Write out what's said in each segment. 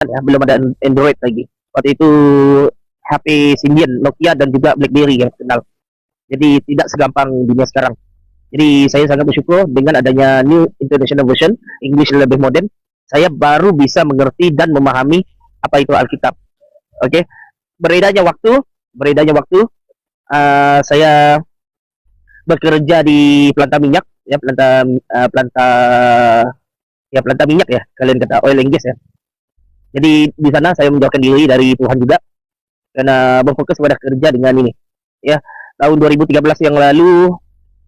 ya, belum ada Android lagi. Waktu itu HP Symbian, Nokia dan juga BlackBerry yang kenal. Jadi tidak segampang dunia sekarang. Jadi saya sangat bersyukur dengan adanya New International Version, English lebih modern, saya baru bisa mengerti dan memahami apa itu Alkitab. Oke, beredarnya waktu, beredarnya waktu, saya bekerja di planta minyak, ya planta ya planta minyak ya, kalian kata oil and gas ya. Jadi di sana saya menjauhkan diri dari Tuhan juga karena berfokus pada kerja dengan ini. Ya, tahun 2013 yang lalu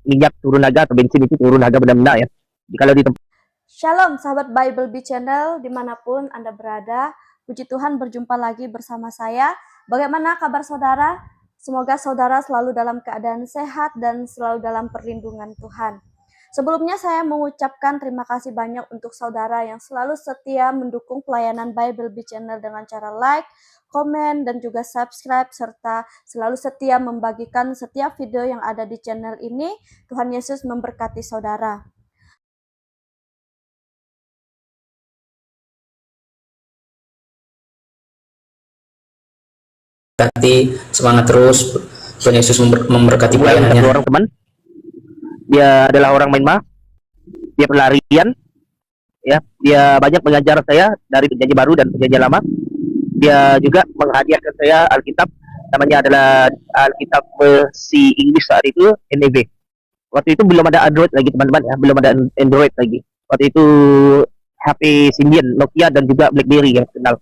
minyak turun harga atau bensin itu turun harga benar-benar ya. Kalau di tempat Shalom sahabat Bible Bee Channel dimanapun Anda berada, puji Tuhan berjumpa lagi bersama saya. Bagaimana kabar saudara? Semoga saudara selalu dalam keadaan sehat dan selalu dalam perlindungan Tuhan. Sebelumnya saya mengucapkan terima kasih banyak untuk saudara yang selalu setia mendukung pelayanan Bible Bee Channel dengan cara like, komen, dan juga subscribe, serta selalu setia membagikan setiap video yang ada di channel ini. Tuhan Yesus memberkati saudara. Semangat terus, Tuhan Yesus memberkati pelayanannya. Orang teman, dia adalah orang Myanmar, dia pelarian, ya, dia banyak mengajar saya dari perjanjian baru dan perjanjian lama. Dia juga menghadiahkan saya Alkitab, namanya adalah Alkitab versi Inggris saat itu, NIV. Waktu itu belum ada Android lagi teman-teman ya, belum ada Android lagi. Waktu itu HP Symbian, Nokia dan juga BlackBerry yang kenal.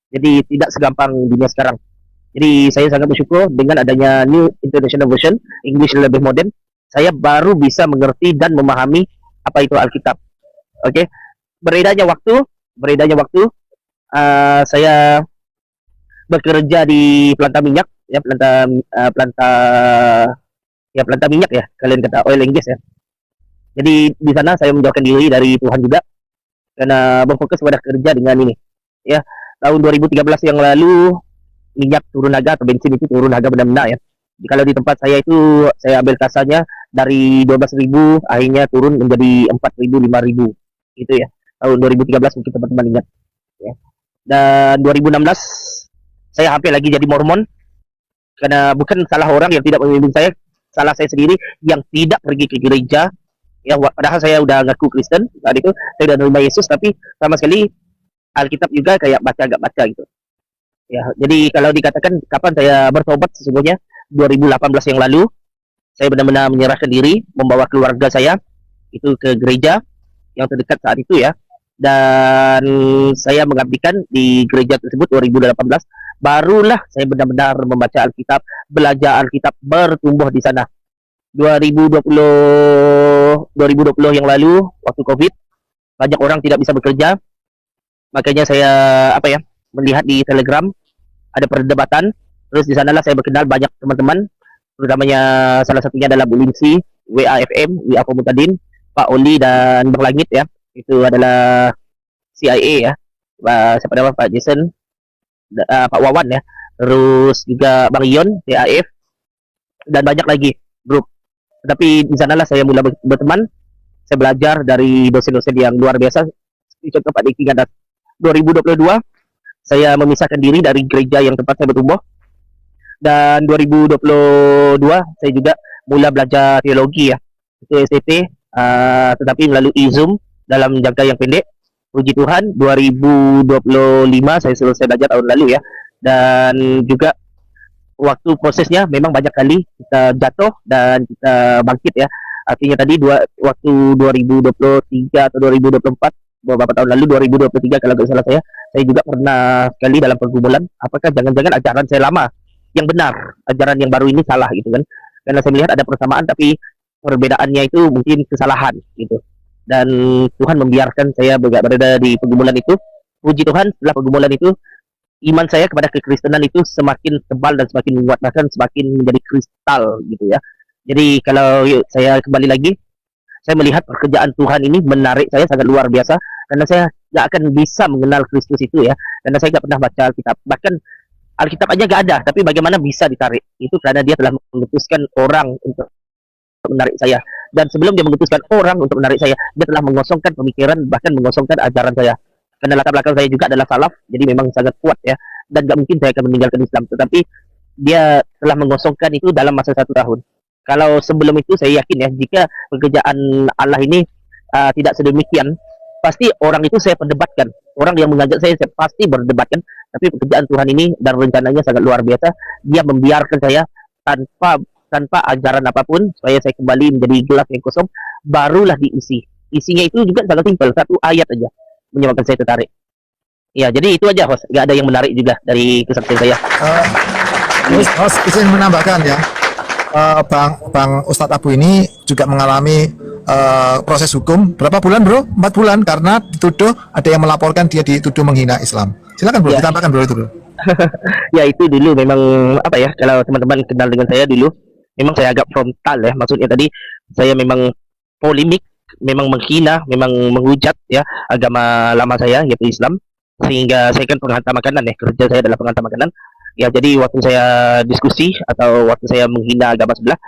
Jadi tidak segampang dunia sekarang. Jadi saya sangat bersyukur dengan adanya New International Version, English lebih modern, saya baru bisa mengerti dan memahami apa itu Alkitab. Oke, beredarnya waktu, saya bekerja di planta minyak, ya planta minyak ya, kalian kata oil and gas ya. Jadi di sana saya menjauhkan diri dari Tuhan juga karena berfokus pada kerja dengan ini. Ya, tahun 2013 yang lalu minyak turun harga atau bensin itu turun harga benar-benar ya. Jadi, kalau di tempat saya itu saya ambil kasanya dari 12.000 akhirnya turun menjadi 4.000 5.000 gitu ya. Tahun 2013 mungkin teman-teman ingat ya. Dan 2016 saya hampir lagi jadi Mormon karena bukan salah orang yang tidak membimbing saya, salah saya sendiri yang tidak pergi ke gereja ya, padahal saya udah ngaku Kristen saat itu, saya udah menerima Yesus tapi sama sekali Alkitab juga kayak gak baca gitu. Ya, jadi kalau dikatakan kapan saya bertobat, sesungguhnya 2018 yang lalu saya benar-benar menyerahkan diri, membawa keluarga saya itu ke gereja yang terdekat saat itu ya, dan saya mengabdikan di gereja tersebut 2018. Barulah saya benar-benar membaca Alkitab, belajar Alkitab, bertumbuh di sana. 2020 yang lalu waktu Covid banyak orang tidak bisa bekerja, makanya saya melihat di Telegram ada perdebatan, terus di sanalah saya berkenal banyak teman-teman, terutamanya salah satunya adalah Bu Linsi, WAFM, WA Komutadin, Pak Oli dan Bang Langit ya, itu adalah CIA ya, siapa nama Pak Jason, Pak Wawan ya, terus juga Bang Ion, TAF, dan banyak lagi grup. Tetapi di sanalah saya mulai berteman, saya belajar dari dosen-dosen yang luar biasa, contoh Pak Diki Gandas. 2022 saya memisahkan diri dari gereja yang tempat saya bertumbuh, dan 2022 saya juga mulai belajar teologi ya, itu STP, tetapi melalui Zoom dalam jangka yang pendek. Puji Tuhan 2025 saya selesai belajar tahun lalu ya, dan juga waktu prosesnya memang banyak kali kita jatuh dan kita bangkit ya. Artinya tadi waktu 2023 atau 2024, beberapa tahun lalu 2023 kalau tidak salah saya juga pernah sekali dalam pergumulan, apakah jangan-jangan ajaran saya lama yang benar, ajaran yang baru ini salah gitu kan, karena saya melihat ada persamaan tapi perbedaannya itu mungkin kesalahan gitu, dan Tuhan membiarkan saya berada di pergumulan itu. Puji Tuhan, setelah pergumulan itu iman saya kepada kekristenan itu semakin tebal dan semakin menguat, bahkan semakin menjadi kristal gitu ya. Jadi kalau saya kembali lagi, saya melihat pekerjaan Tuhan ini menarik saya sangat luar biasa, karena saya nggak akan bisa mengenal Kristus itu ya, karena saya nggak pernah baca Alkitab, bahkan Alkitab aja nggak ada, tapi bagaimana bisa ditarik? Itu karena dia telah mengutuskan orang untuk menarik saya, dan sebelum dia mengutuskan orang untuk menarik saya, dia telah mengosongkan pemikiran, bahkan mengosongkan ajaran saya. karena latar belakang saya juga adalah salaf, jadi memang sangat kuat ya, dan gak mungkin saya akan meninggalkan Islam. Tetapi dia telah mengosongkan itu dalam masa 1 tahun. Kalau sebelum itu saya yakin ya, jika pekerjaan Allah ini tidak sedemikian, pasti orang itu saya perdebatkan. Orang yang mengajak saya pasti berdebatkan. Tapi pekerjaan Tuhan ini dan rencananya sangat luar biasa. Dia membiarkan saya tanpa ajaran apapun, supaya saya kembali menjadi gelas yang kosong, barulah diisi. Isinya itu juga sangat simpel, 1 ayat aja menyebabkan saya tertarik. Ya, jadi itu aja, host. Gak ada yang menarik juga dari kesaksian saya. Host izin menambahkan ya, Bang Ustadz Abu ini juga mengalami proses hukum berapa bulan bro? 4 bulan karena dituduh, ada yang melaporkan dia dituduh menghina Islam. Silakan bro, Ya. ditambahkan bro itu bro. Ya, itu dulu memang apa ya, kalau teman-teman kenal dengan saya dulu, memang saya agak frontal ya. Maksudnya tadi saya memang polemik, memang menghina, memang menghujat ya agama lama saya, yaitu Islam. Sehingga saya kan penghantar makanan ya, kerja saya adalah penghantar makanan. Ya, jadi waktu saya diskusi atau waktu saya menghina agama sebelah,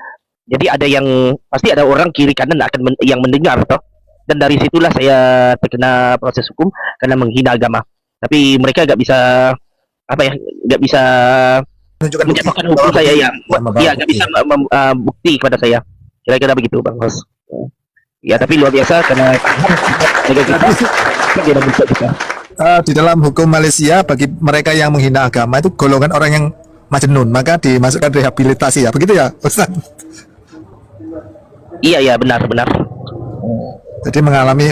jadi ada yang pasti ada orang kiri kanan akan yang mendengar toh. Dan dari situlah saya terkena proses hukum karena menghina agama. Tapi mereka gak bisa apa ya, gak bisa Menunjukkan menjatuhkan hukum saya ya. Ya, gak bisa bukti kepada saya. Kira-kira begitu Bang Hos. Ya, tapi luar biasa karena kita tidak bisa kita. Di dalam hukum Malaysia, bagi mereka yang menghina agama itu golongan orang yang majnun, maka dimasukkan rehabilitasi ya, begitu ya Ustaz? Iya, benar. Jadi mengalami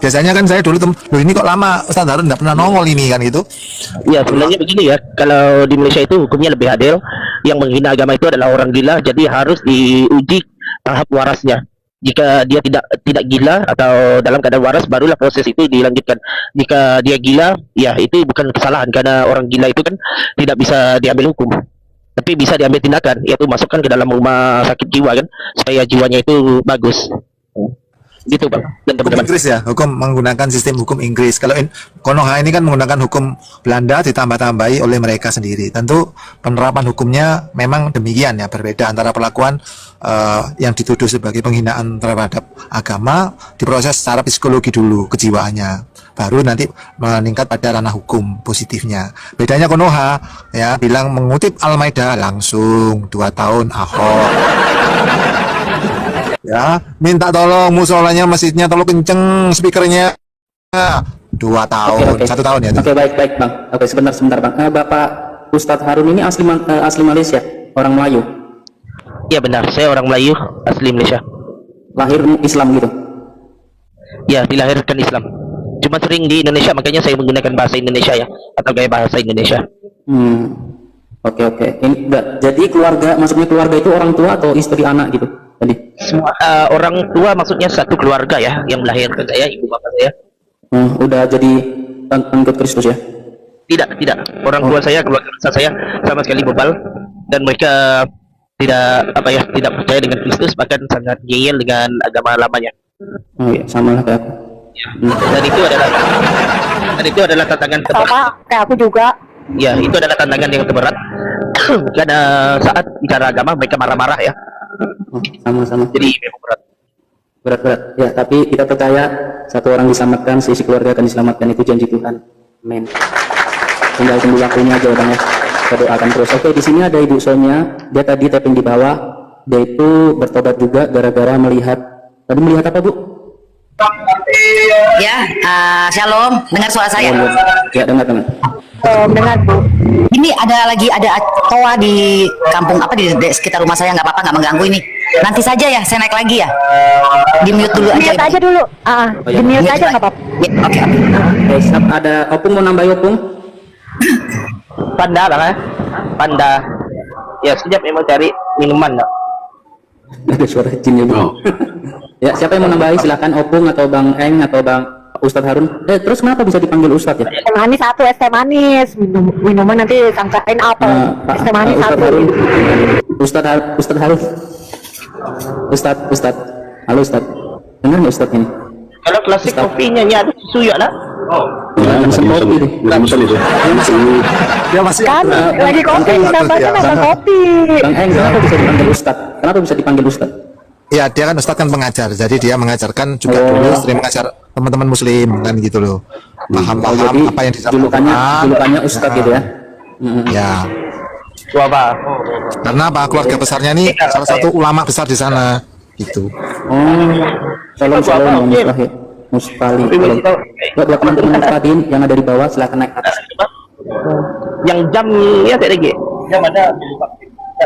biasanya kan saya dulu loh ini kok lama Ustaz Harun nggak pernah nongol ini kan gitu. Iya, sebenarnya begini ya, kalau di Malaysia itu hukumnya lebih adil. Yang menghina agama itu adalah orang gila, jadi harus diuji tahap warasnya. Jika dia tidak gila atau dalam keadaan waras, barulah proses itu dilanjutkan. Jika dia gila, ya itu bukan kesalahan, karena orang gila itu kan tidak bisa diambil hukum, tapi bisa diambil tindakan, yaitu masukkan ke dalam rumah sakit jiwa kan, supaya jiwanya itu bagus. Gitu Bang dan Hukum teman-teman. Inggris ya, hukum menggunakan sistem hukum Inggris. Kalau Konoha ini kan menggunakan hukum Belanda ditambah-tambahi oleh mereka sendiri. Tentu penerapan hukumnya memang demikian ya, berbeda antara perlakuan yang dituduh sebagai penghinaan terhadap agama diproses secara psikologi dulu, kejiwaannya, baru nanti meningkat pada ranah hukum positifnya. Bedanya Konoha ya bilang mengutip Al-Maidah langsung 2 tahun Ahok. Ya, minta tolong musolanya, masjidnya tolong kenceng speakernya. 2 tahun, Oke. 1 tahun ya. Oke, baik Bang. Oke, sebentar Bang. Bapak Ustadz Harun ini asli Malaysia, orang Melayu, Ya benar, saya orang Melayu asli Malaysia. lahir Islam gitu. Ya, dilahirkan Islam. Cuma sering di Indonesia, makanya saya menggunakan bahasa Indonesia ya, atau gaya bahasa Indonesia. Oke. Ini jadi keluarga, maksudnya keluarga itu orang tua atau istri anak gitu tadi? Semua orang tua maksudnya satu keluarga ya, yang melahirkan saya, ibu bapak saya. Udah jadi pengikut Kristus ya? Tidak. Orang tua saya, keluarga besar saya sama sekali bebal, dan mereka tidak percaya dengan Kristus, bahkan sangat ngeyel dengan agama lamanya. Oh iya, sama lah kayak aku. Dan itu adalah tantangan terberat. Sama kayak aku juga. Ya, itu adalah tantangan yang terberat. Karena saat bicara agama mereka marah-marah ya. Sama-sama. Jadi memang berat. Ya, tapi kita percaya satu orang diselamatkan, seisi keluarga akan diselamatkan, itu janji Tuhan. Amin. Tinggal tunggu waktunya aja Bang ya. Kita doakan terus. Oke, di sini ada Ibu Sonia. Dia tadi tapping di bawah. Dia itu bertobat juga gara-gara melihat. Tadi melihat apa Bu? Ya, shalom. Dengar suara saya? Ya, dengar. Dengar Bu. Ini ada toa di kampung apa di sekitar rumah saya, nggak apa-apa, nggak mengganggu ini. Nanti saja ya, saya naik lagi ya. Di mute dulu aja. Mute aja dulu. Di mute aja nggak apa-apa. Ya, oke. Oke, siap. Ada Opung mau nambahin Opung? Panda lah ya. Panda. Ya, sekejap memang cari minuman dah. Ada suara jin ya Bu. Ya, siapa yang mau nambahin? Silakan Opung atau Bang Eng atau Bang Ustadz Harun. Terus kenapa bisa dipanggil Ustadz ya? Es teh manis satu, es teh manis. Minuman nanti sangkain apa? Es teh manis Ustadz satu. Harun. Ustadz Harun. Ustadz. Halo Ustadz. Dengar nggak Ustadz ini? Kalau klasik kopinya ada susu ya lah. Ya, langsung kopi deh. Dia masih Kan lagi kopi, Bang Eng, namanya nambah kopi. Bang Eng, kenapa bisa dipanggil Ustadz? Kenapa bisa dipanggil Ustadz? Ya, dia kan ustadz kan pengajar, jadi dia mengajarkan juga dulu sering mengajar teman-teman muslim kan gitu loh. Paham-paham jadi apa yang disampaikan. julukannya ustadz gitu ya. Ya, Tua apa? karena apa keluarga besarnya ini salah satu ulama besar di sana gitu. Salam salam Mustahil. Mustahil. Buat teman-teman Mustahil yang ada di bawah silakan naik atas. Yang jam ya tak lagi. Jam ada.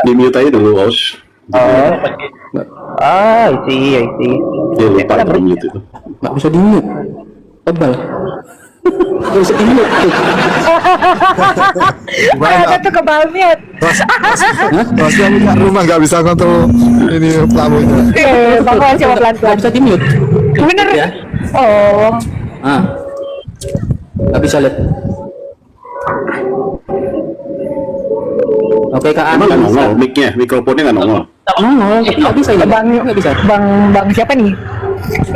Di mute aja dulu, Aus. I see. Dia lupa di mute itu. Nggak bisa di mute. Tebal. Nggak bisa di mute. Ada tuh kebal mute. Bosnya punya rumah nggak bisa kontrol ini tamunya. Bang coba Nggak pelan-pelan. bisa di mute. Bener Ya. Oh. Nggak bisa lihat. Oke Kak An. Emang nggak nongol, mic-nya, mikrofonnya nggak nongol. Nongol, tapi nggak bisa ini. Bang Nggak bisa. Bang siapa nih?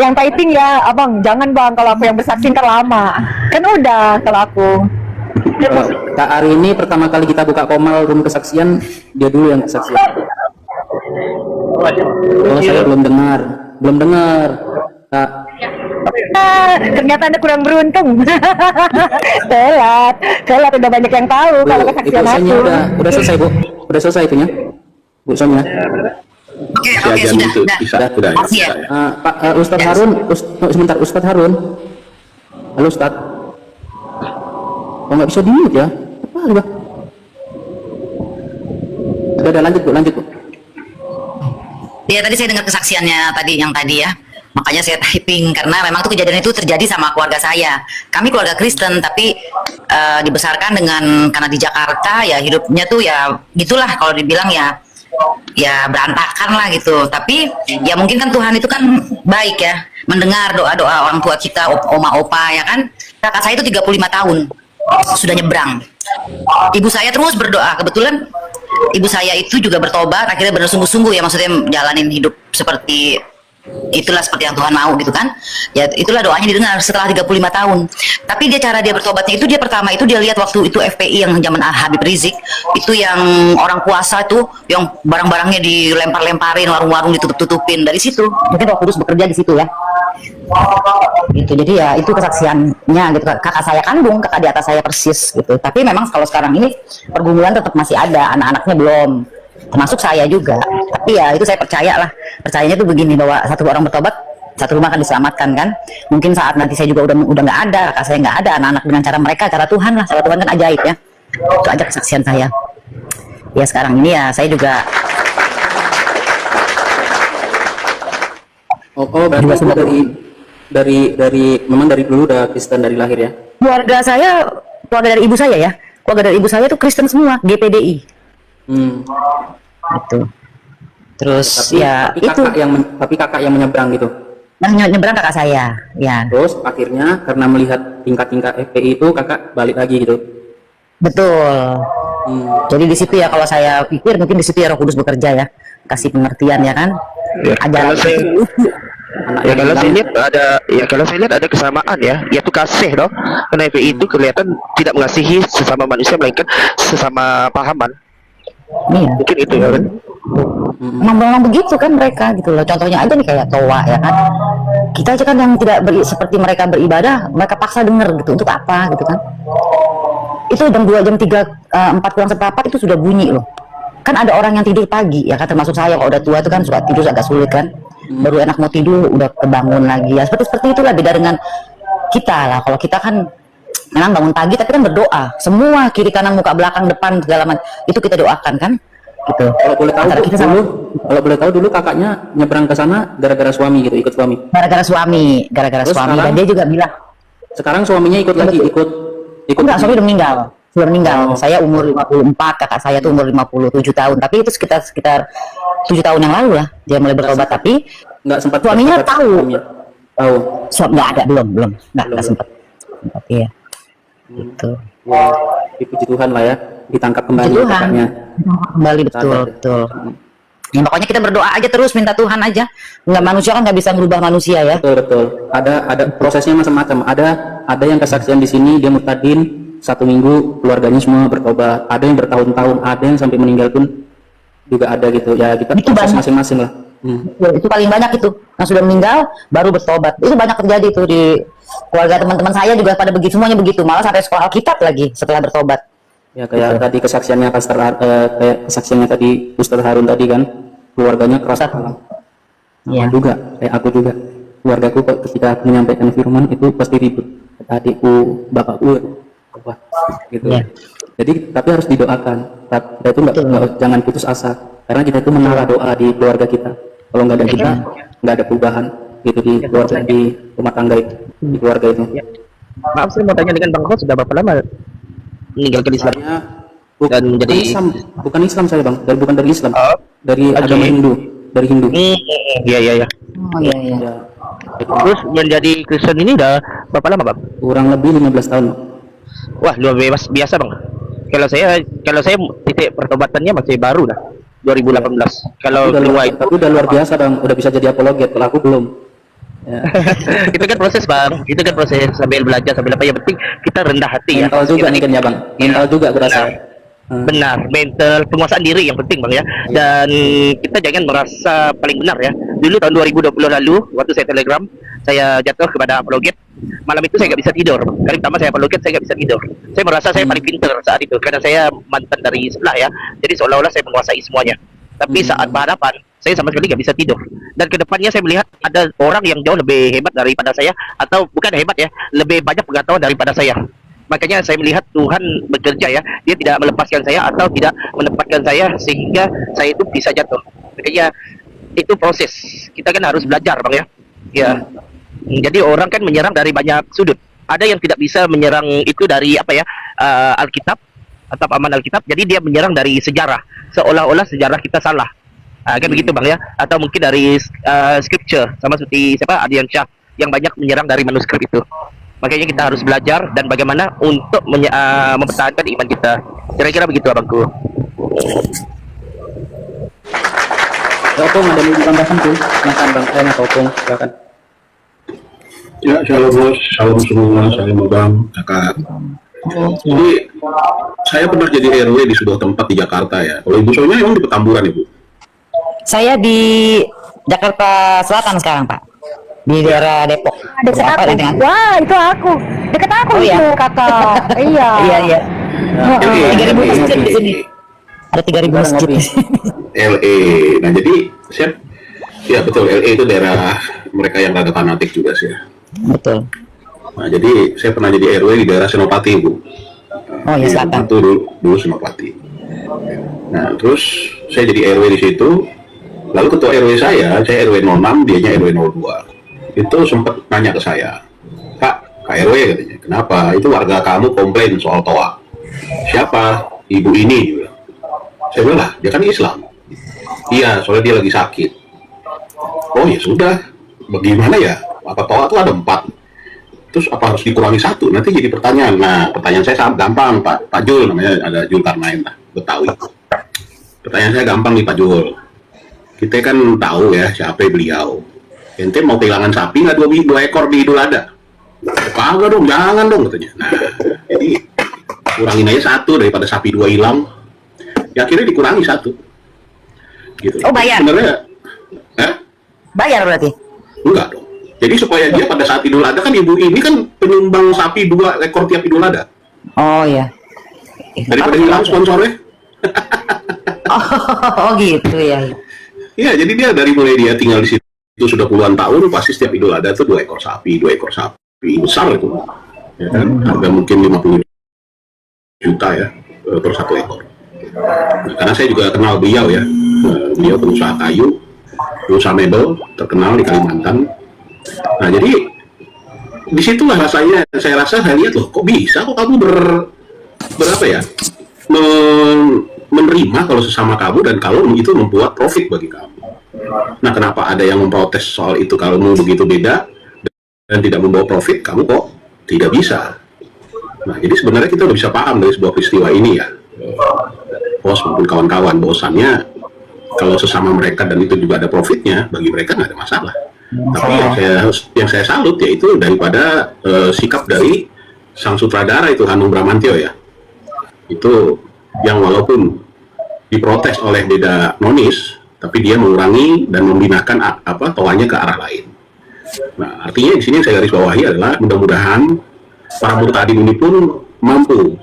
Yang typing ya, Abang. Jangan Bang, kalau aku yang bersaksi ntar lama. Kan udah kalau aku. Kak Ari ini pertama kali kita buka komal room kesaksian, dia dulu yang kesaksian. Oh, saya belum dengar. Kak, Ternyata Anda kurang beruntung. Telat udah banyak yang tahu kalau Bu, kesaksian Ibu aku. Sonia udah selesai Bu, udah selesai itunya, Bu Sonia. Oke, Ya, jam sudah, itu sudah. bisa, udah. Makasih ya. Pak Ustadz Harun, sebentar Ustadz Harun. Halo Ustadz. Oh nggak bisa di mute ya? Apa? Udah lanjut Bu. Ya tadi saya dengar kesaksiannya yang tadi ya. Makanya saya typing karena memang tuh kejadian itu terjadi sama keluarga saya. Kami keluarga Kristen tapi dibesarkan karena di Jakarta ya hidupnya tuh ya gitulah kalau dibilang ya berantakan lah gitu. Tapi ya mungkin kan Tuhan itu kan baik ya, mendengar doa-doa orang tua kita, oma opa ya kan. Kakak saya itu 35 tahun sudah nyebrang. Ibu saya terus berdoa. Kebetulan ibu saya itu juga bertobat, akhirnya benar sungguh-sungguh ya, maksudnya jalanin hidup seperti seperti yang Tuhan mau gitu kan. Ya itulah doanya didengar setelah 35 tahun. Tapi cara dia bertobatnya itu, dia pertama itu dia lihat waktu itu FPI yang zaman Habib Rizik itu, yang orang puasa itu yang barang-barangnya dilempar-lemparin, warung-warung ditutup-tutupin. Dari situ mungkin Roh Kudus bekerja di situ ya. Gitu. Jadi ya itu kesaksiannya gitu. Kakak saya kandung, kakak di atas saya persis gitu. Tapi memang kalau sekarang ini pergumulan tetap masih ada, anak-anaknya belum, termasuk saya juga. Tapi ya itu saya percayanya tuh begini, bahwa satu orang bertobat satu rumah akan diselamatkan kan. Mungkin saat nanti saya juga udah nggak ada, kakak saya nggak ada, anak-anak dengan cara mereka, cara Tuhan lah. Cara Tuhan kan ajaib ya. Itu aja kesaksian saya. Ya sekarang ini ya saya juga berarti memang dari dulu udah Kristen dari lahir ya. keluarga dari ibu saya ya. Keluarga dari ibu saya tuh Kristen semua, GPDI. Gitu. Terus Tapi kakak yang menyeberang gitu. Nyebrang kakak saya, ya. Terus akhirnya karena melihat tingkat-tingkat FPI itu kakak balik lagi gitu. Betul. Jadi di situ ya kalau saya pikir mungkin di situ ya Roh Kudus bekerja ya, kasih pengertian ya kan. Kalau saya lihat ada kesamaan ya, yaitu kasih loh. Karena FPI itu kelihatan tidak mengasihi sesama manusia, melainkan sesama pahaman. Iya. Mungkin itu ya kan. Memang begitu kan mereka gitu loh. Contohnya aja nih kayak Toa ya kan. Kita aja kan yang tidak seperti mereka beribadah, mereka paksa denger gitu. Untuk apa gitu kan. Itu jam 2, jam 3, 4 kurang seperempat itu sudah bunyi loh. Kan ada orang yang tidur pagi ya kan, termasuk saya. Kalau udah tua itu kan suka tidur agak sulit kan. Baru enak mau tidur udah kebangun lagi ya. Seperti itulah beda dengan kita lah. Kalau kita kan memang bangun pagi tapi kan berdoa. Semua kiri kanan muka belakang depan segala macam itu kita doakan kan. Gitu. Kalau boleh tahu dulu kakaknya nyebrang ke sana gara-gara suami gitu, ikut suami. Gara-gara suami Terus dan sekarang? dia juga bilang Sekarang suaminya ikut lagi, ikut enggak, suami udah meninggal. Oh. Saya umur 54, kakak saya tuh umur 57 tahun. Tapi itu sekitar 7 tahun yang lalu lah dia mulai bertobat. Tapi nggak sempat suaminya tahu. Tahu. Nggak ada, belum nggak sempat. Iya. Gitu. Ya, dipuji Tuhan lah ya, ditangkap kembali Tuhan. kakaknya. Kembali betul. Ya, pokoknya kita berdoa aja terus, minta Tuhan aja. Nggak, manusia kan nggak bisa merubah manusia ya. Betul. Ada prosesnya macam-macam. Ada yang kesaksian di sini dia murtadin 1 minggu, keluarganya semua bertobat. Ada yang bertahun-tahun, ada yang sampai meninggal pun juga ada gitu. Ya kita Itu proses banyak. masing-masing lah. Ya, itu paling banyak itu yang sudah meninggal baru bertobat. Itu banyak terjadi tuh di keluarga teman-teman saya juga pada begitu, semuanya begitu, malah sampai sekolah Alkitab lagi setelah bertobat. Ya kayak tadi kesaksiannya kayak kesaksiannya tadi Ustaz Harun tadi kan, keluarganya keras kepala. Iya. Juga kayak aku juga, keluargaku ketika menyampaikan firman itu pasti ribut, adikku, bapakku, wah, gitu. Iya. Jadi tapi harus didoakan. Kita itu jangan putus asa, karena kita itu menara doa di keluarga kita. Kalau nggak ada kita, nggak ada perubahan gitu di keluarga, di rumah tangga itu, di keluarga itu. Maaf, saya mau tanya dengan Bang Kos, sudah berapa lama meninggalkan Islam? Saya Dan jadi bukan Islam saya Bang, bukan dari Islam, Oh, dari oke. agama Hindu, dari Hindu. Iya iya iya. Oh iya iya. Ya, Terus menjadi Kristen ini udah berapa lama, Bang? kurang lebih 15 tahun. Bang. Wah, luar biasa, Bang. Kalau saya titik pertobatannya masih baru dah, 2018. Kalau keluar itu Tapi udah luar biasa Bang, udah bisa jadi apologet, kalau aku belum. Ya. itu kan proses, Bang. Itu kan proses sambil belajar sambil apa, yang penting kita rendah hati ya. Mental juga Kita- mungkin ya Bang, mental juga berasa. Benar, mental, penguasaan diri yang penting, Bang ya. Dan kita jangan merasa paling benar ya. Dulu tahun 2020 lalu, waktu saya Telegram, saya jatuh kepada apologet. Malam itu saya nggak bisa tidur. Kali pertama saya apologet, saya nggak bisa tidur. Saya merasa saya paling pintar saat itu, karena saya mantan dari sebelah ya. Jadi seolah-olah saya menguasai semuanya. Tapi saat berhadapan, saya sama sekali nggak bisa tidur. Dan kedepannya saya melihat ada orang yang jauh lebih hebat daripada saya, atau bukan hebat ya, lebih banyak pengetahuan daripada saya. Makanya saya melihat Tuhan bekerja ya, dia tidak melepaskan saya atau tidak menempatkan saya sehingga saya itu bisa jatuh. Makanya itu proses, kita kan harus belajar, Bang ya. Ya, jadi orang kan menyerang dari banyak sudut. Ada yang tidak bisa menyerang itu dari apa ya, Alkitab atau paman Alkitab, jadi dia menyerang dari sejarah, seolah-olah sejarah kita salah. Kan begitu, Bang ya. Atau mungkin dari scripture, sama seperti siapa, Adian Syah yang banyak menyerang dari manuskrip itu. Makanya kita harus belajar dan bagaimana untuk mempertahankan iman kita. Kira-kira begitu, Abangku. Ya Opung, ada yang ditambahkan tuh? Silakan Bang, saya Opung, silakan. Ya, shalom bos, shalom semua, shalom bang, kakak. Jadi saya pernah jadi RW di sebuah tempat di Jakarta ya. Kalau Ibu Sonya emang di Petamburan Ibu? Saya di Jakarta Selatan sekarang, Pak. Di daerah Depok. Dekat Apa aku. dengan? Wah, itu aku. Dekat aku Oh, iya. itu, Kakak. Iya. Iya, iya. LE, 3.000 LE, masjid di sini. Ada 3.000 masjid. LE. Nah jadi saya, ya betul, LE itu daerah mereka yang rada fanatik juga sih ya. Betul. Nah jadi saya pernah jadi RW di daerah Senopati Bu. Oh ya, selatan. Itu dulu Senopati. Nah terus saya jadi RW di situ. Lalu ketua RW saya RW 06, dianya RW 02. Itu sempat nanya ke saya, Pak RW katanya, kenapa? Itu warga kamu komplain soal toa. Siapa? Ibu ini. Dia bilang. Saya bilang, lah, dia kan Islam. Iya, soalnya dia lagi sakit. Oh ya sudah, bagaimana ya? Apa toa itu ada 4? Terus apa harus dikurangi 1? Nanti jadi pertanyaan. Nah, pertanyaan saya sangat gampang, Pak Jul, namanya ada Jul Karnain lah, Betawi. Pertanyaan saya gampang nih Pak Jul. Kita kan tahu ya siapa beliau. Ente mau kehilangan sapi nggak 2 ekor di Idul Adha? Kagak dong, jangan dong katanya. Nah, jadi kurangin aja 1 daripada sapi 2 hilang. Ya akhirnya dikurangi 1. Gitu. Oh, bayar? Sebenarnya, Bayar berarti? enggak dong. Jadi supaya dia pada saat Idul Adha kan ibu ini kan penyumbang sapi 2 ekor tiap Idul Adha. Oh iya. Daripada hilang sponsornya. Oh gitu ya. Iya, jadi dia dari mulai dia tinggal di situ sudah puluhan tahun, pasti setiap Idul Adha itu 2 ekor sapi besar itu, ya kan? Harga mungkin 50 juta ya per 1 ekor. Nah, karena saya juga kenal beliau ya, beliau pengusaha kayu, pengusaha mebel terkenal di Kalimantan. Nah jadi disitulah rasanya saya lihat loh, kok bisa kok kamu berapa ya? Menerima kalau sesama kamu dan kalau itu membuat profit bagi kamu. Nah, kenapa ada yang memprotes soal itu kalau begitu beda dan tidak membawa profit, kamu kok tidak bisa? Nah, jadi sebenarnya kita udah bisa paham dari sebuah peristiwa ini ya, bos maupun kawan-kawan, bahwasannya kalau sesama mereka dan itu juga ada profitnya, bagi mereka nggak ada masalah. Tapi yang saya salut yaitu daripada sikap dari sang sutradara itu Hanung Bramantyo ya, itu yang walaupun diprotes oleh Deda Nonis, tapi dia mengurangi dan membinakan toanya ke arah lain. Nah, artinya di sini yang saya garis bawahi adalah mudah-mudahan para murtadin ini pun mampu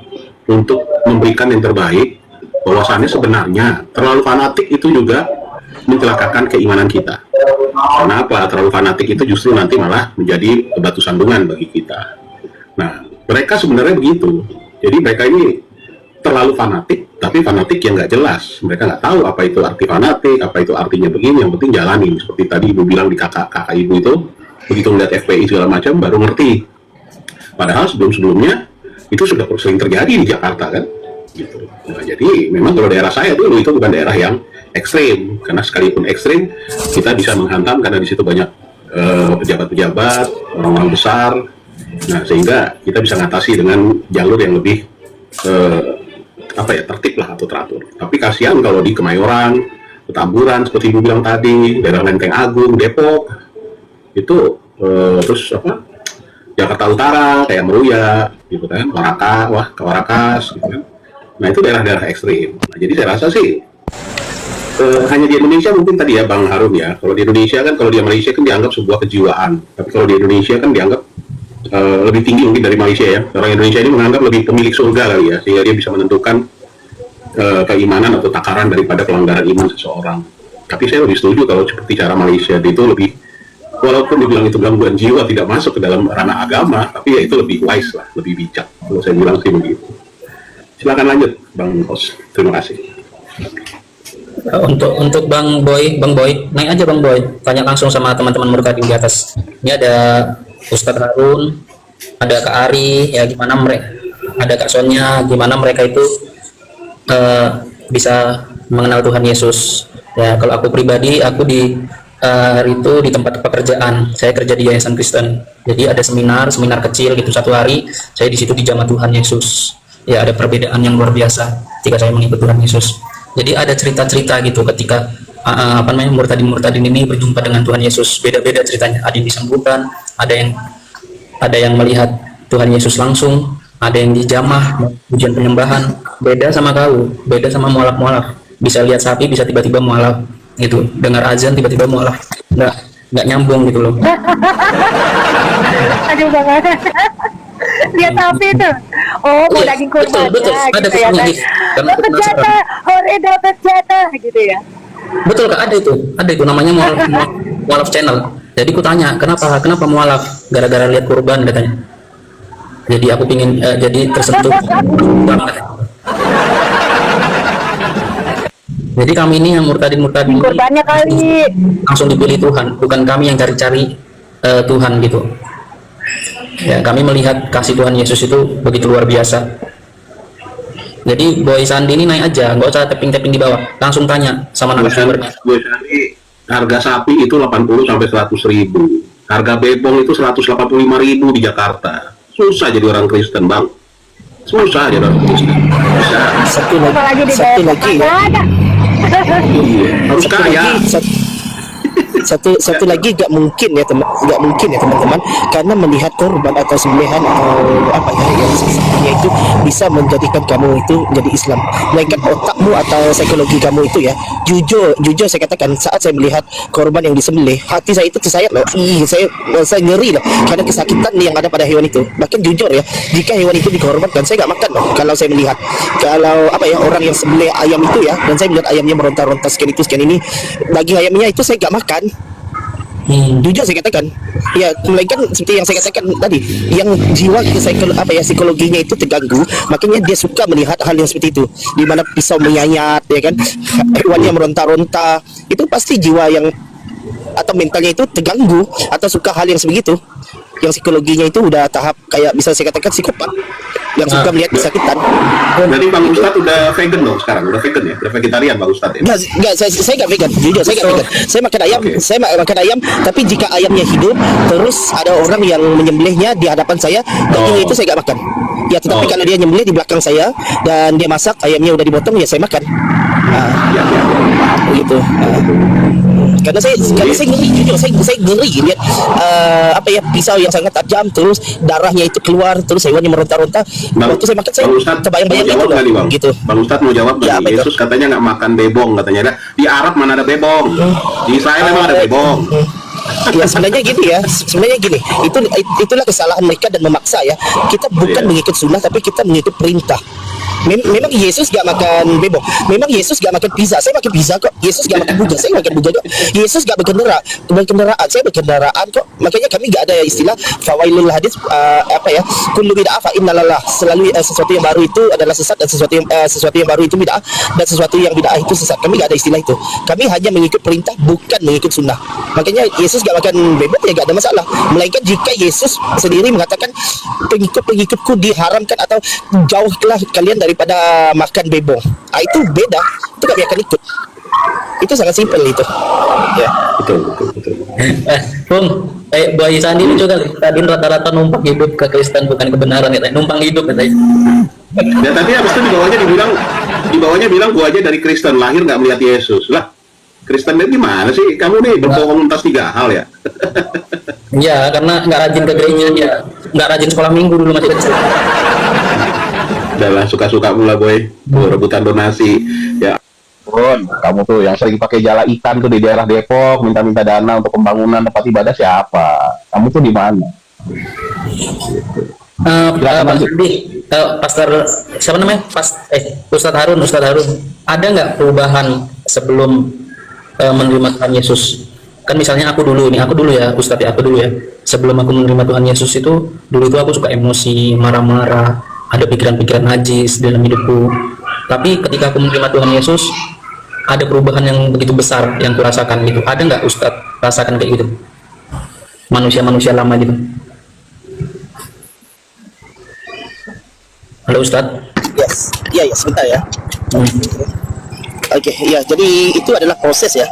untuk memberikan yang terbaik. Bahwasannya sebenarnya terlalu fanatik itu juga mencelakakan keimanan kita. Karena apa? Terlalu fanatik itu justru nanti malah menjadi batu sandungan bagi kita. Nah, mereka sebenarnya begitu. Jadi mereka ini terlalu fanatik, tapi fanatik yang nggak jelas. Mereka nggak tahu apa itu arti fanatik, apa itu artinya begini. Yang penting jalanin. Seperti tadi ibu bilang di kakak ibu itu, begitu melihat FPI segala macam baru ngerti. Padahal sebelum-sebelumnya itu sudah sering terjadi di Jakarta kan. Gitu. Nah, jadi memang kalau daerah saya dulu itu bukan daerah yang ekstrim, karena sekalipun ekstrim kita bisa menghantam karena di situ banyak pejabat-pejabat, orang-orang besar. Nah, sehingga kita bisa ngatasi dengan jalur yang lebih tertib lah atau teratur. Tapi kasihan kalau di Kemayoran, Petamburan seperti ibu bilang tadi, daerah Lenteng Agung, Depok itu terus Jakarta Utara kayak Meruya gitu kan, Warakas gitu kan. Nah, itu daerah-daerah ekstrim. Nah, jadi saya rasa sih hanya di Indonesia mungkin tadi ya Bang Harun ya. Kalau di Indonesia kan, kalau di Malaysia kan dianggap sebuah kejiwaan. Tapi kalau di Indonesia kan dianggap lebih tinggi mungkin dari Malaysia ya. Orang Indonesia ini menganggap lebih pemilik surga kali ya, sehingga dia bisa menentukan keimanan atau takaran daripada pelanggaran iman seseorang. Tapi saya lebih setuju kalau seperti cara Malaysia itu lebih, walaupun dibilang itu gangguan jiwa tidak masuk ke dalam ranah agama, tapi ya itu lebih wise lah, lebih bijak. Kalau saya bilang sih begitu. Silakan lanjut, Bang Kos. Terima kasih. Untuk Bang Boy, naik aja Bang Boy, tanya langsung sama teman-teman murtadin di atas. Ini ada Ustadz Harun, ada Kak Ari, ya gimana mereka, ada Kak Sonya, gimana mereka itu bisa mengenal Tuhan Yesus. Ya kalau aku pribadi, aku di hari itu di tempat pekerjaan, saya kerja di Yayasan Kristen. Jadi ada seminar kecil gitu 1 hari, saya di situ dijamah Tuhan Yesus. Ya ada perbedaan yang luar biasa ketika saya mengikut Tuhan Yesus. Jadi ada cerita-cerita gitu ketika murtadin ini berjumpa dengan Tuhan Yesus. Beda-beda ceritanya. Ada yang disembuhkan, ada yang melihat Tuhan Yesus langsung, ada yang dijamah, ujian penyembahan. Beda sama kau, beda sama mualaf. Bisa lihat sapi, bisa tiba-tiba mualaf gitu. Dengar azan tiba-tiba mualaf. Nggak nyambung gitu loh. Aduh banget. Lihat sapi itu. Oh, mau daging kurban. Betul. Ada gitu ya kan. Dapat jatah, hore dapat jatah gitu ya. Betul Kak, ada itu namanya mualaf channel. Jadi ku tanya, kenapa mualaf? Gara-gara lihat kurban katanya. Jadi aku pingin jadi tersentuh banget. Jadi kami ini yang murtadin Kurbannya kali. langsung dipilih Tuhan, bukan kami yang cari-cari Tuhan gitu. Ya, kami melihat kasih Tuhan Yesus itu begitu luar biasa. Jadi Boy Sandi ini naik aja, nggak usah tapping di bawah, langsung tanya sama narasumbernya. Boy Sandi, harga sapi itu 80 sampai 100 ribu. Harga bebong itu 185 ribu di Jakarta. Susah jadi orang Kristen, Bang. Susah jadi orang Kristen. Bisa. Satu lagi ya. Harus kaya. Satu lagi nggak mungkin ya teman-teman, karena melihat korban atau sembelihan atau apa ya yang sebenarnya itu bisa menjadikan kamu itu menjadi Islam, melainkan otakmu atau psikologi kamu itu ya. Jujur saya katakan, saat saya melihat korban yang disembelih, hati saya itu tersayat loh. Saya ngeri loh karena kesakitan yang ada pada hewan itu. Bahkan jujur ya, jika hewan itu dikorbankan, saya nggak makan loh. Kalau saya melihat orang yang sembelih ayam itu ya, dan saya melihat ayamnya meronta-ronta sekian ini, daging ayamnya itu saya nggak makan. Jujur saya katakan ya, melainkan seperti yang saya katakan tadi, yang jiwa psikologinya itu terganggu, makanya dia suka melihat hal yang seperti itu, di mana pisau menyayat ya kan, hewan yang meronta-ronta, itu pasti jiwa yang atau mentalnya itu terganggu atau suka hal yang sebegitu, yang psikologinya itu udah tahap kayak bisa saya katakan psikopat yang suka melihat kesakitan. Jadi Bang Ustadz udah vegan dong sekarang, udah vegan ya, udah vegetarian Bang Ustadz ya? Enggak, saya nggak vegan, jujur saya nggak vegan. Saya makan ayam, saya makan ayam, tapi jika ayamnya hidup, terus ada orang yang menyembelihnya di hadapan saya, daging itu saya nggak makan. Ya, tetapi kalau dia nyembelih di belakang saya dan dia masak, ayamnya udah dipotong, ya saya makan. gitu. Karena saya ngeri, jujur saya ngeri lihat pisau yang sangat tajam, terus darahnya itu keluar, terus hewannya meronta-ronta. Waktu saya makan saya terbayang-bayang itu loh, gitu. Bang Ustadz mau jawab Ya, nggak? Yesus katanya nggak makan bebong katanya. Di Arab mana ada bebong? Di Israel memang ada bebong. Ya sebenarnya gini, itulah kesalahan mereka dan memaksa ya. Kita bukan mengikut sunnah tapi kita mengikut perintah. Memang Yesus gak makan bebek. Memang Yesus gak makan pizza. Saya makan pizza kok. Yesus gak makan buga. Saya makan buga kok. Yesus gak berkendaraan. Saya berkendaraan kok. Makanya kami gak ada istilah fawailul hadis kullu bid'ah fa innalalah. Selalu sesuatu yang baru itu adalah sesat dan sesuatu yang baru itu bid'ah dan sesuatu yang bid'ah itu sesat. Kami gak ada istilah itu. Kami hanya mengikut perintah bukan mengikut sunnah. Makanya Yesus gak makan bebek ya gak ada masalah. Melainkan jika Yesus sendiri mengatakan pengikut-pengikutku diharamkan atau jauhlah kalian daripada makan bebong. Itu beda. Itu kami akan ikut. Itu sangat simpel itu. Ya. Betul. Bung, Bu Ayi Sandi ini juga tadi rata-rata numpang hidup ke Kristen bukan kebenaran ya, numpang hidup katanya. Ya tapi habis itu di bawahnya bilang gua aja dari Kristen, lahir nggak melihat Yesus. Lah, Kristen itu gimana sih? Kamu nih berbohong atas 3 hal ya? Ya, karena nggak rajin ke gereja ya, nggak rajin sekolah minggu dulu masih kecil. Adalah suka-suka mula boy, rebutan donasi. Ya ampun, kamu tuh yang sering pakai jala ikan tuh di daerah Depok, minta-minta dana untuk pembangunan tempat ibadah siapa? Kamu tuh di mana? Bang Sandi, Pastor siapa namanya? Ustadz Harun, ada nggak perubahan sebelum menerima Tuhan Yesus? Kan misalnya aku dulu ya Ustadz ya, aku dulu ya. Sebelum aku menerima Tuhan Yesus itu, dulu itu aku suka emosi, marah-marah, ada pikiran-pikiran najis dalam hidupku. Tapi ketika aku menerima Tuhan Yesus, ada perubahan yang begitu besar yang kurasakan gitu. Ada nggak Ustadz rasakan kayak gitu? Manusia-manusia lama gitu. Halo Ustadz. Yes. Ya, sebentar ya. Oke, ya, jadi itu adalah proses ya.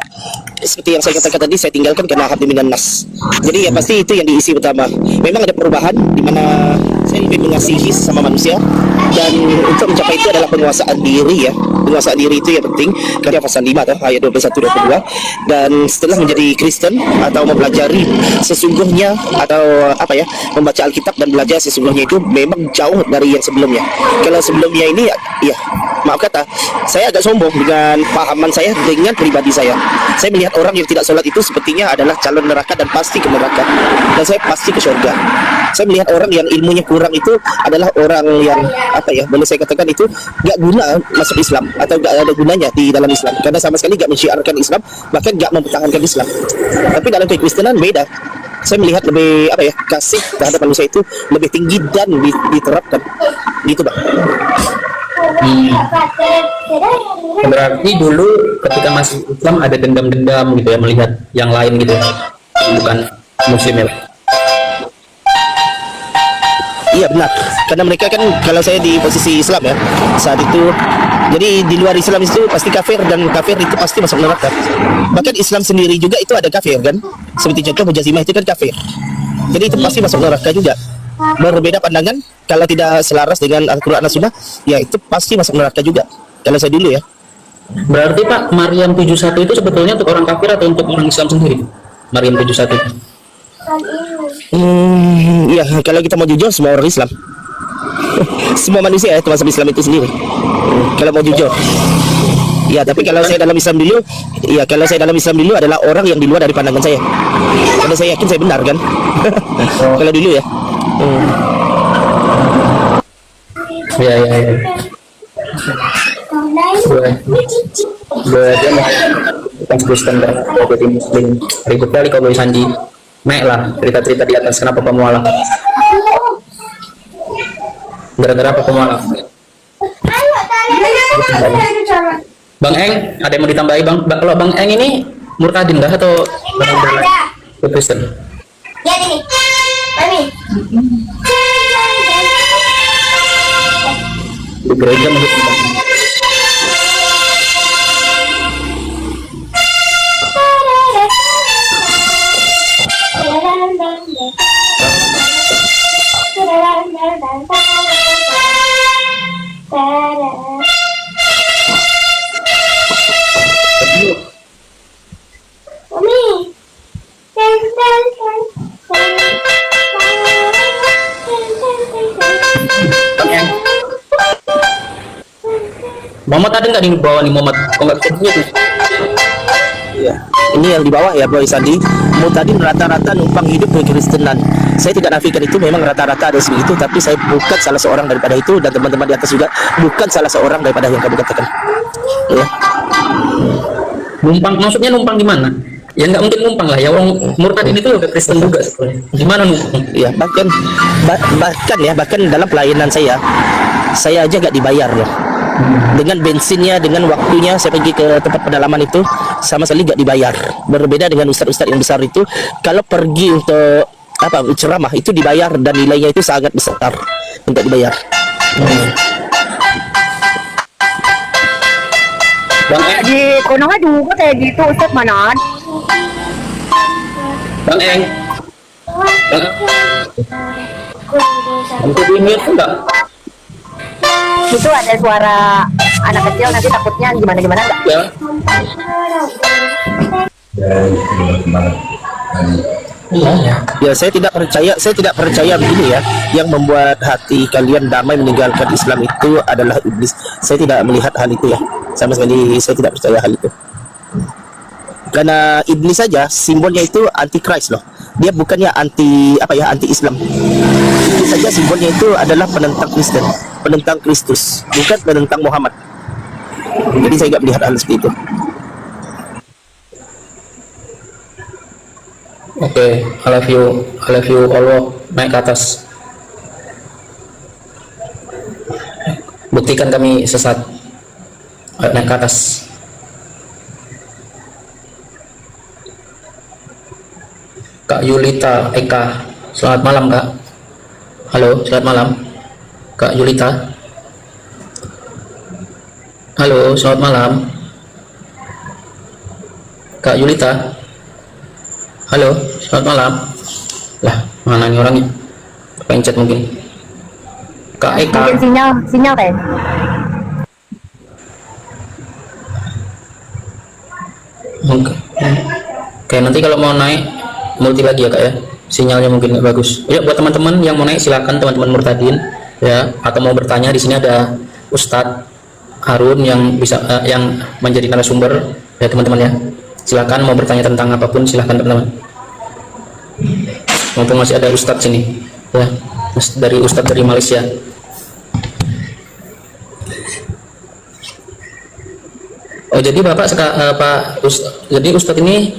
Seperti yang saya katakan tadi, saya tinggalkan karena hati minan nas. Jadi ya pasti itu yang diisi utama. Memang ada perubahan di mana saya lebih mengasihi sesama manusia, dan untuk mencapai itu adalah penguasaan diri ya. Penguasaan diri itu yang penting. Karena pasal 5 atau ayat 21-22. Dan setelah menjadi Kristen atau mempelajari sesungguhnya atau membaca Alkitab dan belajar sesungguhnya itu memang jauh dari yang sebelumnya. Kalau sebelumnya ini ya maaf kata, saya agak sombong dengan pahaman saya dengan pribadi saya. Saya melihat orang yang tidak sholat itu sepertinya adalah calon neraka dan pasti ke neraka, dan saya pasti ke surga. Saya melihat orang yang ilmunya kurang itu adalah orang yang boleh saya katakan itu gak guna masuk Islam atau gak ada gunanya di dalam Islam, karena sama sekali gak mensyiarkan Islam, bahkan gak mempertahankan Islam. Tapi dalam kekristenan beda. Saya melihat lebih kasih terhadap manusia itu lebih tinggi dan diterapkan gitu Bang. Berarti dulu ketika masih Islam ada dendam-dendam gitu ya, melihat yang lain gitu ya, bukan muslim ya. Iya benar, karena mereka kan, kalau saya di posisi Islam ya saat itu, jadi di luar Islam itu pasti kafir, dan kafir itu pasti masuk neraka. Bahkan Islam sendiri juga itu ada kafir kan, seperti contoh Mujazimah itu kan kafir, jadi itu pasti masuk neraka juga. Berbeda pandangan, kalau tidak selaras dengan Al-Quran dan Sunnah, ya itu pasti masuk neraka juga. Kalau saya dulu ya. Berarti Pak, Maryam 71 itu sebetulnya untuk orang kafir atau untuk orang Islam sendiri? Maryam 71. Ya kalau kita mau jujur, semua orang Islam. Semua manusia ya, termasuk Islam itu sendiri. Kalau mau jujur. Ya, tapi kalau saya dalam Islam dulu, adalah orang yang di luar dari pandangan saya. Karena saya yakin saya benar kan. Kalau dulu ya. Ya. Berarti bukan Kristen jadi Muslim. Ribut kali kalau Sandi. Mek lah cerita-cerita di atas, kenapa pemualaf? Gara-gara apa pemualaf? Bang Eng, ada yang mau ditambahi Bang? Kalau Bang Eng ini murtadin dah atau Kristen? Ya ini, Mami. Di gereja menurut Bang. Muhammad ada nggak di bawah nih Muhammad? Kok nggak bisa tuh? Ya. Ini yang di bawah ya Bro Sandi. Muhtadin rata-rata numpang hidup kekristenan. Saya tidak nafikan itu, memang rata-rata ada segitu, tapi saya bukan salah seorang daripada itu, dan teman-teman di atas juga bukan salah seorang daripada yang kamu katakan. Ya. Numpang, maksudnya numpang di mana? Ya nggak mungkin numpang lah, ya orang murtad ini tuh udah Kristen juga sebenarnya. Gimana numpang? Ya, bahkan dalam pelayanan saya aja gak dibayar ya. Dengan bensinnya, dengan waktunya saya pergi ke tempat pedalaman itu sama sekali gak dibayar. Berbeda dengan ustadz-ustadz yang besar itu, kalau pergi untuk ceramah itu dibayar, dan nilainya itu sangat besar untuk dibayar. Bang Di Konoha juga kayak gitu, Ustaz mana ada? Bang Eng. Untuk ini enggak? Itu ada suara anak kecil, nanti takutnya gimana enggak? Ya. Ya, saya tidak percaya begini ya. Yang membuat hati kalian damai meninggalkan Islam itu adalah iblis. Saya tidak melihat hal itu ya. Sama sekali saya tidak percaya hal itu. Karena iblis saja simbolnya itu anti Christ loh. Dia bukannya anti Islam. Iblis saja simbolnya itu adalah penentang Kristen, penentang Kristus, bukan penentang Muhammad. Jadi saya tidak melihat hal seperti itu. Oke, I love you Allah, naik ke atas. Buktikan kami sesat. Ayo naik ke atas. Kak Yulita Eka, selamat malam Kak. Halo, selamat malam Kak Yulita. Halo, selamat malam Kak Yulita. Halo, selamat malam. Lah, mana nih orangnya? Pencet mungkin. Kak Eka. Mungkin sinyal kan? Mungkin. Oke, nanti kalau mau naik multi lagi ya Kak ya. Sinyalnya mungkin nggak bagus. Ya, buat teman-teman yang mau naik silakan, teman-teman murtadin ya, atau mau bertanya, di sini ada Ustadz Harun yang bisa yang menjadi narasumber ya teman-teman ya. Silakan mau bertanya tentang apapun, silakan teman-teman. Mumpung masih ada Ustadz sini ya, Ustadz dari Malaysia. Oh, jadi Bapak jadi Ustadz ini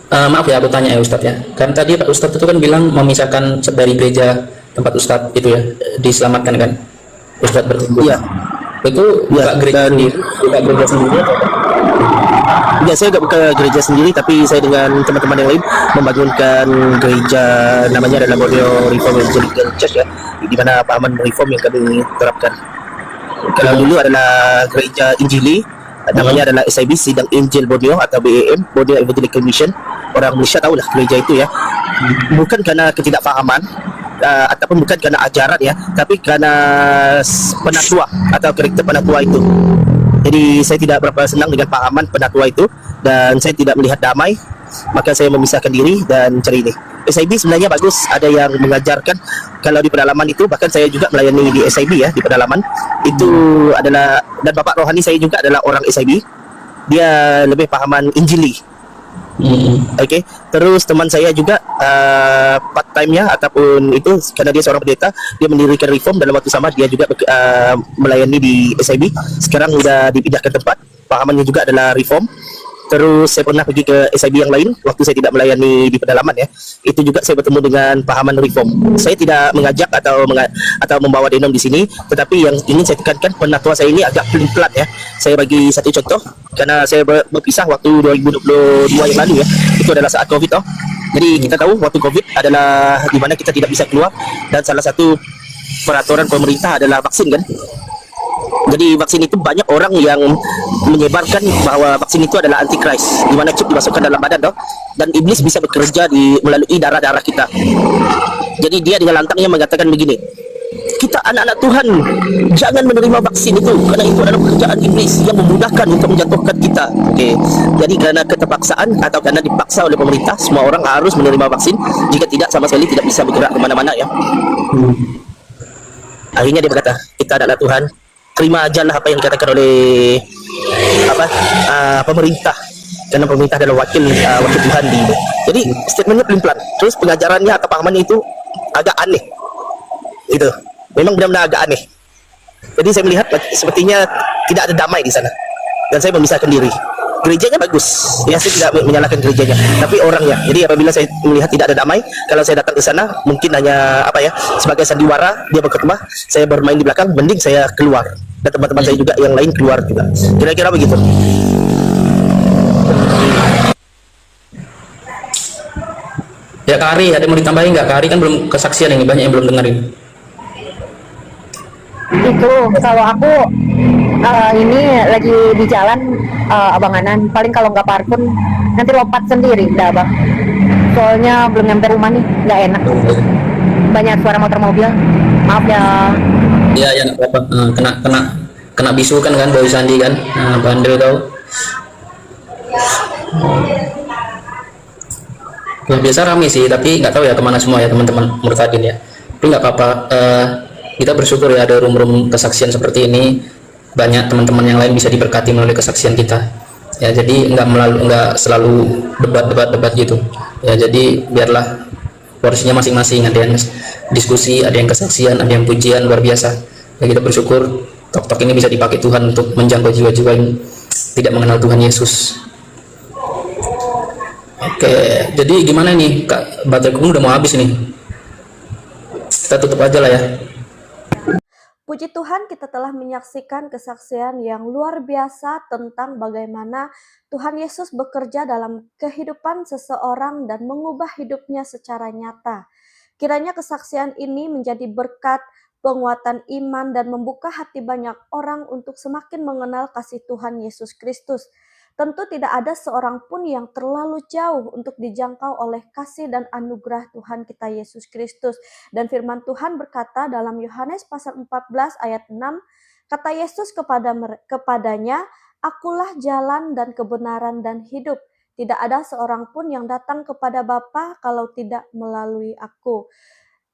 maaf ya aku tanya ya Ustadz ya. Kan tadi Pak Ustadz itu kan bilang memisahkan dari gereja tempat Ustadz itu ya, diselamatkan kan Ustadz bertumbuh. Iya. Itu buka gereja sendiri, buka gereja sendiri atau apa? Ya, saya nggak buka gereja sendiri, tapi saya dengan teman-teman yang lain membangunkan gereja, namanya adalah Borneo Reform Evangelical Church ya, di mana pahaman reform yang kami terapkan. Kalau dulu adalah gereja Injili, namanya adalah SIB, Sidang Injil Borneo atau BAM, Borneo Evangelical Mission. Orang Malaysia tahulah gereja itu ya. Bukan karena ketidakfahaman ataupun bukan karena ajaran ya, tapi karena penatua atau karakter penatua itu. Jadi saya tidak berapa senang dengan pahaman penatua itu, dan saya tidak melihat damai, maka saya memisahkan diri dan cari ini. SIB sebenarnya bagus, ada yang mengajarkan kalau di pedalaman itu, bahkan saya juga melayani di SIB ya, di pedalaman itu adalah, dan bapak rohani saya juga adalah orang SIB, dia lebih pahaman Injili. Oke. Terus teman saya juga part time-nya ataupun itu, karena dia seorang pendeta, dia mendirikan reform, dalam waktu sama dia juga melayani di SIB. Sekarang sudah dipindahkan tempat, pahamannya juga adalah reform. Terus saya pernah pergi ke SIB yang lain waktu saya tidak melayani di pedalaman ya. Itu juga saya bertemu dengan pahaman reform. Saya tidak mengajak atau membawa denom di sini, tetapi yang ingin saya tekankan, penatua saya ini agak pelin-pelan ya. Saya bagi satu contoh, karena saya berpisah waktu 2022 yang lalu ya. Itu adalah saat Covid toh. Jadi kita tahu waktu Covid adalah di mana kita tidak bisa keluar, dan salah satu peraturan pemerintah adalah vaksin kan. Jadi vaksin itu banyak orang yang menyebarkan bahwa vaksin itu adalah anti-Christ, di mana chip dimasukkan dalam badan toh, dan iblis bisa bekerja melalui darah-darah kita. Jadi dia dengan lantangnya mengatakan begini, kita anak-anak Tuhan jangan menerima vaksin itu, karena itu adalah pekerjaan iblis yang memudahkan untuk menjatuhkan kita. Oke. Jadi karena keterpaksaan atau karena dipaksa oleh pemerintah, semua orang harus menerima vaksin, jika tidak sama sekali tidak bisa bergerak kemana-mana ya. Akhirnya dia berkata, kita adalah Tuhan, terima aja lah apa yang dikatakan oleh pemerintah, karena pemerintah adalah wakil Tuhan di ini. Jadi statementnya pelin-pelan, terus pengajarannya atau pahamannya itu agak aneh, itu memang benar-benar agak aneh. Jadi saya melihat sepertinya tidak ada damai di sana, dan saya memisahkan diri. Gerejanya bagus, ya saya tidak menyalahkan gerejanya, tapi orangnya. Jadi apabila saya melihat tidak ada damai, kalau saya datang ke sana mungkin hanya sebagai sandiwara, dia berkhutbah, saya bermain di belakang, mending saya keluar, dan teman-teman saya juga yang lain keluar juga. Kira-kira begitu. Ya Kak Ari, ada yang mau ditambahin nggak? Kak Ari kan belum kesaksian ini, banyak yang belum dengerin. Itu kalau aku ini lagi di jalan abanganan, paling kalau nggak parkir nanti lompat sendiri dah bang, soalnya belum nyampe rumah nih, nggak enak, banyak suara motor mobil, maaf ya. Iya ya nggak apa-apa. Kena bisu kan Boy Sandi kan, bandel kau. Ya, biasa rame sih, tapi nggak tahu ya kemana semua ya teman-teman Murtadin ya. Tapi nggak apa-apa. Kita bersyukur ya ada room-room kesaksian seperti ini, banyak teman-teman yang lain bisa diberkati melalui kesaksian kita ya. Jadi nggak selalu debat gitu ya. Jadi biarlah porsinya masing-masing, ada yang diskusi, ada yang kesaksian, ada yang pujian luar biasa ya. Kita bersyukur tok-tok ini bisa dipakai Tuhan untuk menjangkau jiwa-jiwa yang tidak mengenal Tuhan Yesus. Oke, jadi gimana nih Kak, baterai kamu udah mau habis nih, kita tutup aja lah ya. Puji Tuhan, kita telah menyaksikan kesaksian yang luar biasa tentang bagaimana Tuhan Yesus bekerja dalam kehidupan seseorang dan mengubah hidupnya secara nyata. Kiranya kesaksian ini menjadi berkat, penguatan iman, dan membuka hati banyak orang untuk semakin mengenal kasih Tuhan Yesus Kristus. Tentu tidak ada seorang pun yang terlalu jauh untuk dijangkau oleh kasih dan anugerah Tuhan kita Yesus Kristus. Dan firman Tuhan berkata dalam Yohanes pasal 14 ayat 6, kata Yesus kepadanya, akulah jalan dan kebenaran dan hidup. Tidak ada seorang pun yang datang kepada Bapa kalau tidak melalui aku.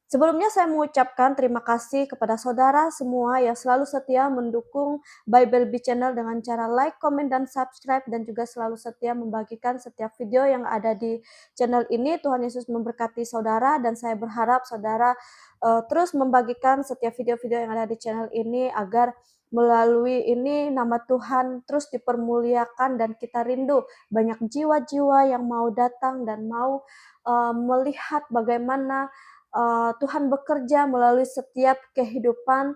Sebelumnya saya mengucapkan terima kasih kepada saudara semua yang selalu setia mendukung Bible Bee Channel dengan cara like, komen, dan subscribe, dan juga selalu setia membagikan setiap video yang ada di channel ini. Tuhan Yesus memberkati saudara, dan saya berharap saudara terus membagikan setiap video-video yang ada di channel ini agar melalui ini nama Tuhan terus dipermuliakan, dan kita rindu banyak jiwa-jiwa yang mau datang dan mau melihat bagaimana Tuhan bekerja melalui setiap kehidupan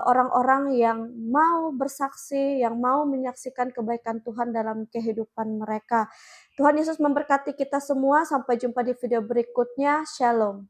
orang-orang yang mau bersaksi, yang mau menyaksikan kebaikan Tuhan dalam kehidupan mereka. Tuhan Yesus memberkati kita semua. Sampai jumpa di video berikutnya. Shalom.